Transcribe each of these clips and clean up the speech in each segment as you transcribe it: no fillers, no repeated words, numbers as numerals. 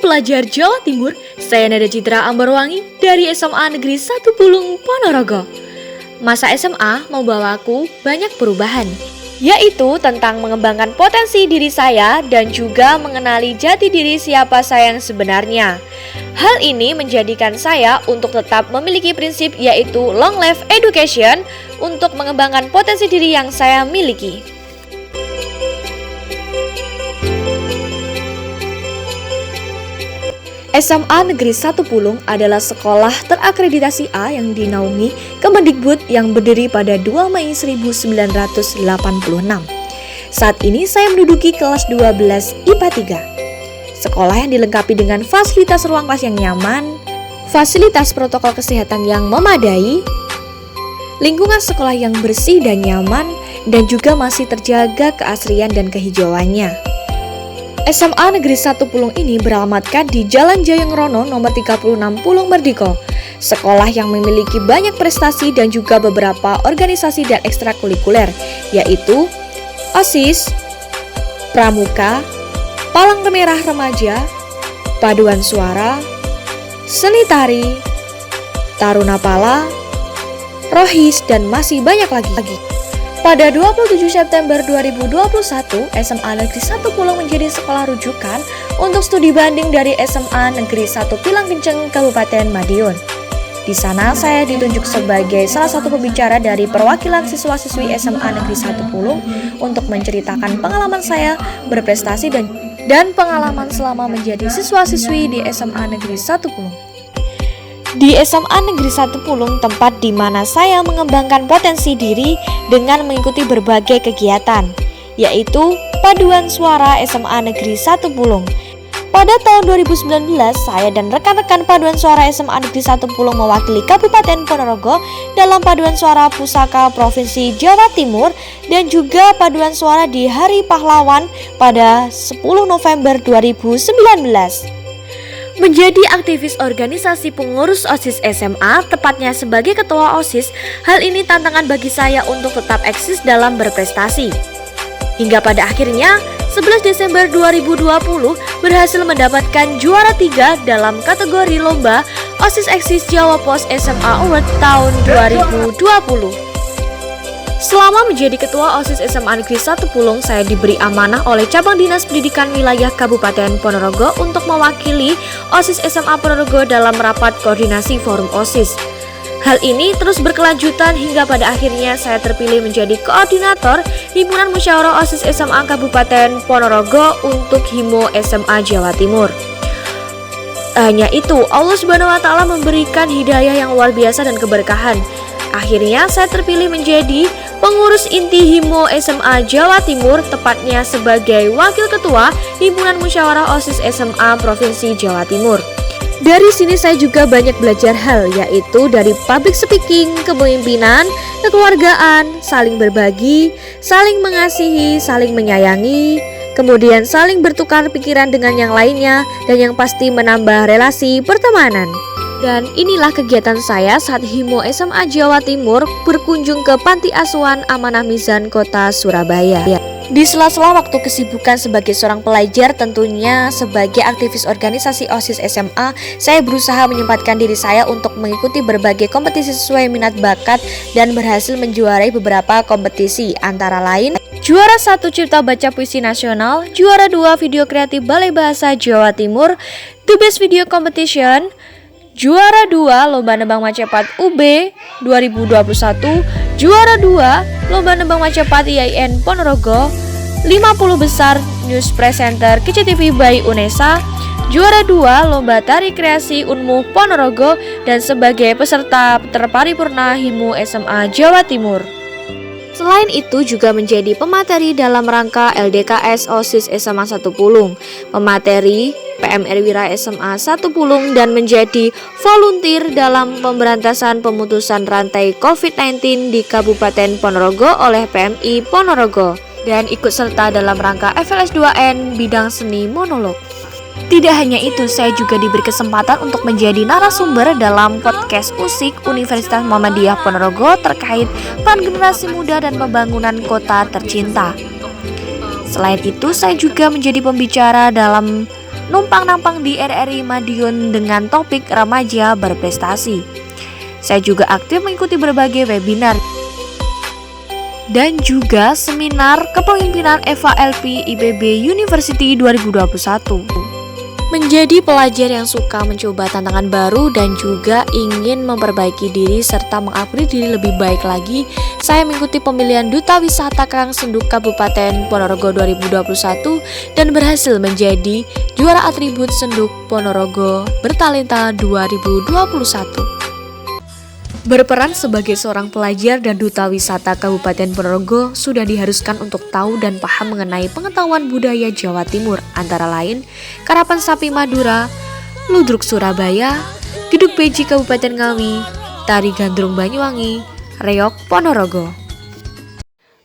pelajar Jawa Timur, saya Nada Citra Ambarwangi dari SMA Negeri 1 Pulung, Ponorogo. Masa SMA membawaku banyak perubahan, yaitu tentang mengembangkan potensi diri saya dan juga mengenali jati diri siapa saya yang sebenarnya. Hal ini menjadikan saya untuk tetap memiliki prinsip yaitu long life education untuk mengembangkan potensi diri yang saya miliki. SMA Negeri 1 Pulung adalah sekolah terakreditasi A yang dinaungi Kemendikbud yang berdiri pada 2 Mei 1986. Saat ini saya menduduki kelas 12 IPA 3. Sekolah yang dilengkapi dengan fasilitas ruang kelas yang nyaman, fasilitas protokol kesehatan yang memadai, lingkungan sekolah yang bersih dan nyaman, dan juga masih terjaga keasrian dan kehijauannya. SMA Negeri 1 Pulung ini beralamatkan di Jalan Jayangrono nomor 36 Pulung Merdiko. Sekolah yang memiliki banyak prestasi dan juga beberapa organisasi dan ekstrakurikuler, yaitu OSIS, Pramuka, Palang Merah Remaja, Paduan Suara, Seni Tari, Taruna Pala, Rohis, dan masih banyak lagi. Pada 27 September 2021, SMA Negeri 1 Pulung menjadi sekolah rujukan untuk studi banding dari SMA Negeri 1 Pilang Kenceng, Kabupaten Madiun. Di sana saya ditunjuk sebagai salah satu pembicara dari perwakilan siswa-siswi SMA Negeri 1 Pulung untuk menceritakan pengalaman saya berprestasi dan pengalaman selama menjadi siswa-siswi di SMA Negeri 1 Pulung. Di SMA Negeri 1 Pulung, tempat di mana saya mengembangkan potensi diri dengan mengikuti berbagai kegiatan, yaitu Paduan Suara SMA Negeri 1 Pulung. Pada tahun 2019, saya dan rekan-rekan Paduan Suara SMA Negeri 1 Pulung mewakili Kabupaten Ponorogo dalam Paduan Suara Pusaka Provinsi Jawa Timur dan juga Paduan Suara di Hari Pahlawan pada 10 November 2019. Menjadi aktivis organisasi pengurus OSIS SMA, tepatnya sebagai ketua OSIS, hal ini tantangan bagi saya untuk tetap eksis dalam berprestasi. Hingga pada akhirnya, 11 Desember 2020 berhasil mendapatkan juara 3 dalam kategori lomba OSIS Eksis Jawa Pos SMA Award tahun 2020. Selama menjadi ketua OSIS SMA Negeri 1 Pulung, saya diberi amanah oleh Cabang Dinas Pendidikan Wilayah Kabupaten Ponorogo untuk mewakili OSIS SMA Ponorogo dalam rapat koordinasi forum OSIS. Hal ini terus berkelanjutan hingga pada akhirnya saya terpilih menjadi koordinator Himpunan Musyawarah OSIS SMA Kabupaten Ponorogo untuk Himo SMA Jawa Timur. Hanya itu, Allah Subhanahu wa Ta'ala memberikan hidayah yang luar biasa dan keberkahan. Akhirnya saya terpilih menjadi pengurus inti Himo SMA Jawa Timur, tepatnya sebagai wakil ketua Himpunan Musyawarah OSIS SMA Provinsi Jawa Timur. Dari sini saya juga banyak belajar hal, yaitu dari public speaking, kepemimpinan, kekeluargaan, saling berbagi, saling mengasihi, saling menyayangi, kemudian saling bertukar pikiran dengan yang lainnya, dan yang pasti menambah relasi pertemanan. Dan inilah kegiatan saya saat Himo SMA Jawa Timur berkunjung ke Panti Asuhan Amanah Mizan Kota Surabaya. Di sela-sela waktu kesibukan sebagai seorang pelajar, tentunya sebagai aktivis organisasi OSIS SMA, saya berusaha menyempatkan diri saya untuk mengikuti berbagai kompetisi sesuai minat bakat dan berhasil menjuarai beberapa kompetisi, antara lain juara 1 Cipta Baca Puisi Nasional, juara 2 Video Kreatif Balai Bahasa Jawa Timur, The Best Video Competition, juara 2 Lomba Nebang Macepat UB 2021, juara 2 Lomba Nebang Macepat IAIN Ponorogo, 50 besar News Presenter KCTV by UNESA, juara 2 Lomba Tari Kreasi Unmuh Ponorogo, dan sebagai peserta terparipurna Himo SMA Jawa Timur. Selain itu juga menjadi pemateri dalam rangka LDKS OSIS SMA 1 Pulung, pemateri PMR Wira SMA 1 Pulung, dan menjadi volunteer dalam pemberantasan pemutusan rantai COVID-19 di Kabupaten Ponorogo oleh PMI Ponorogo, dan ikut serta dalam rangka FLS 2N bidang seni monolog. Tidak hanya itu, saya juga diberi kesempatan untuk menjadi narasumber dalam podcast Usik Universitas Muhammadiyah Ponorogo terkait peran generasi muda dan pembangunan kota tercinta. Selain itu, saya juga menjadi pembicara dalam numpang-nampang di RRI Madiun dengan topik remaja berprestasi. Saya juga aktif mengikuti berbagai webinar dan juga seminar kepemimpinan Eva LP IPB University 2021. Menjadi pelajar yang suka mencoba tantangan baru dan juga ingin memperbaiki diri serta mengupgrade diri lebih baik lagi, saya mengikuti pemilihan Duta Wisata Karang Senduk Kabupaten Ponorogo 2021 dan berhasil menjadi juara atribut Senduk Ponorogo Bertalenta 2021. Berperan sebagai seorang pelajar dan duta wisata Kabupaten Ponorogo sudah diharuskan untuk tahu dan paham mengenai pengetahuan budaya Jawa Timur, antara lain Karapan Sapi Madura, Ludruk Surabaya, Gedug Beji Kabupaten Ngawi, Tari Gandrung Banyuwangi, Reog Ponorogo.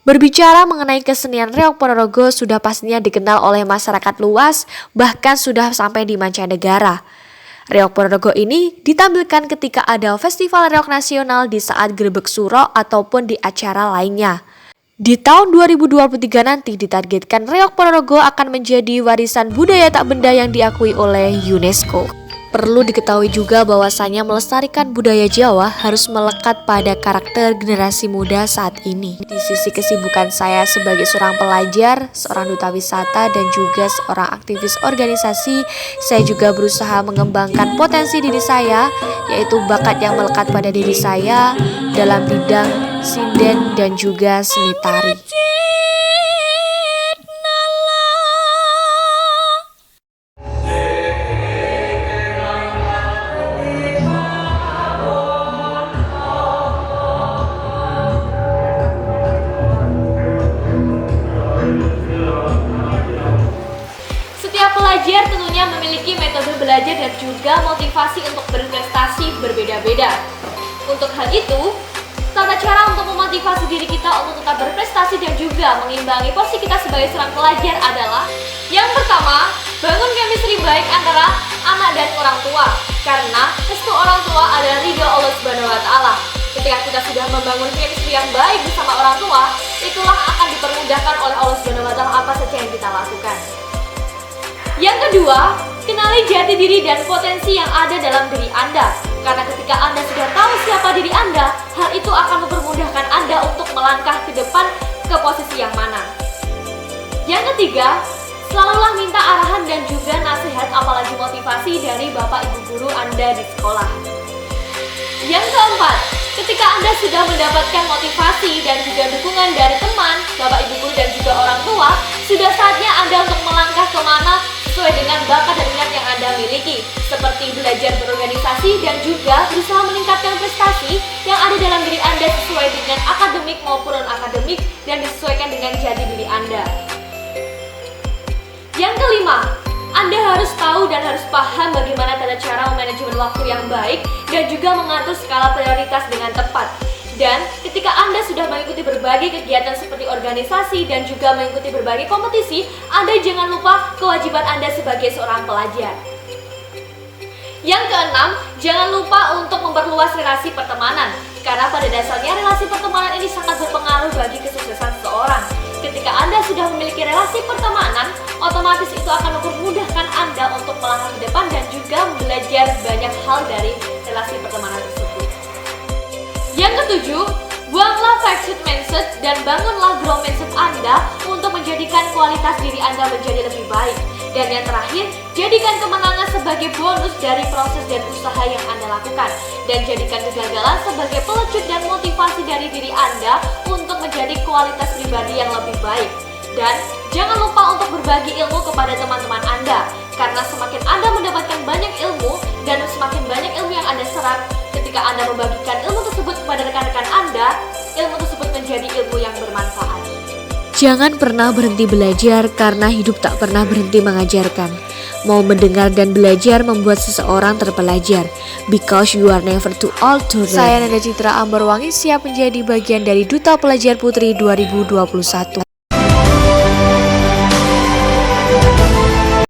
Berbicara mengenai kesenian Reog Ponorogo sudah pastinya dikenal oleh masyarakat luas, bahkan sudah sampai di mancanegara. Reog Ponorogo ini ditampilkan ketika ada festival reog nasional di saat Grebek Suro ataupun di acara lainnya. Di tahun 2023 nanti ditargetkan Reog Ponorogo akan menjadi warisan budaya tak benda yang diakui oleh UNESCO. Perlu diketahui juga bahwasanya melestarikan budaya Jawa harus melekat pada karakter generasi muda saat ini. Di sisi kesibukan saya sebagai seorang pelajar, seorang duta wisata, dan juga seorang aktivis organisasi, saya juga berusaha mengembangkan potensi diri saya, yaitu bakat yang melekat pada diri saya dalam bidang sinden dan juga seni tari. Pelajar tentunya memiliki metode belajar dan juga motivasi untuk berprestasi berbeda-beda. Untuk hal itu, tata cara untuk memotivasi diri kita untuk tetap berprestasi dan juga mengimbangi porsi kita sebagai seorang pelajar adalah: yang pertama, bangun chemistry baik antara anak dan orang tua, karena restu orang tua adalah ridho Allah Subhanahu wa Ta'ala. Ketika kita sudah membangun chemistry yang baik bersama orang tua, itulah akan dipermudahkan oleh Allah Subhanahu wa Ta'ala apa saja yang kita lakukan. Yang kedua, kenali jati diri dan potensi yang ada dalam diri Anda. Karena ketika Anda sudah tahu siapa diri Anda, hal itu akan mempermudahkan Anda untuk melangkah ke depan ke posisi yang mana. Yang ketiga, selalulah minta arahan dan juga nasihat apalagi motivasi dari Bapak Ibu Guru Anda di sekolah. Yang keempat, ketika Anda sudah mendapatkan motivasi dan juga dukungan dari teman, Bapak Ibu Guru dan juga orang tua, sudah saatnya Anda untuk melangkah kemana sesuai dengan bakat dan minat yang Anda miliki, seperti belajar berorganisasi dan juga berusaha meningkatkan prestasi yang ada dalam diri Anda sesuai dengan akademik maupun non-akademik dan disesuaikan dengan jati diri Anda. Yang kelima, Anda harus tahu dan harus paham bagaimana tata cara manajemen waktu yang baik dan juga mengatur skala prioritas dengan tepat. Dan ketika Anda sudah mengikuti berbagai kegiatan seperti organisasi dan juga mengikuti berbagai kompetisi, Anda jangan lupa kewajiban Anda sebagai seorang pelajar. Yang keenam, jangan lupa untuk memperluas relasi pertemanan, karena pada dasarnya relasi pertemanan ini sangat berpengaruh bagi kesuksesan seseorang. Ketika Anda sudah memiliki relasi pertemanan, otomatis itu akan mempermudahkan Anda untuk melangkah ke depan dan juga belajar banyak hal dari relasi pertemanan tersebut. Yang ketujuh, buanglah fixed mindset dan bangunlah growth mindset Anda untuk menjadikan kualitas diri Anda menjadi lebih baik. Dan yang terakhir, jadikan kemenangan sebagai bonus dari proses dan usaha yang Anda lakukan. Dan jadikan kegagalan sebagai pelecut dan motivasi dari diri Anda untuk menjadi kualitas pribadi yang lebih baik. Dan jangan lupa untuk berbagi ilmu kepada teman-teman Anda, karena semakin Anda mendapatkan banyak ilmu dan semakin banyak ilmu yang Anda serap, ketika Anda membagikan ilmu tersebut kepada rekan-rekan Anda, ilmu tersebut menjadi ilmu yang bermanfaat. Jangan pernah berhenti belajar karena hidup tak pernah berhenti mengajarkan. Mau mendengar dan belajar membuat seseorang terpelajar, because you are never too old to learn. Saya Nanda Citra Ambarwangi siap menjadi bagian dari Duta Pelajar Putri 2021.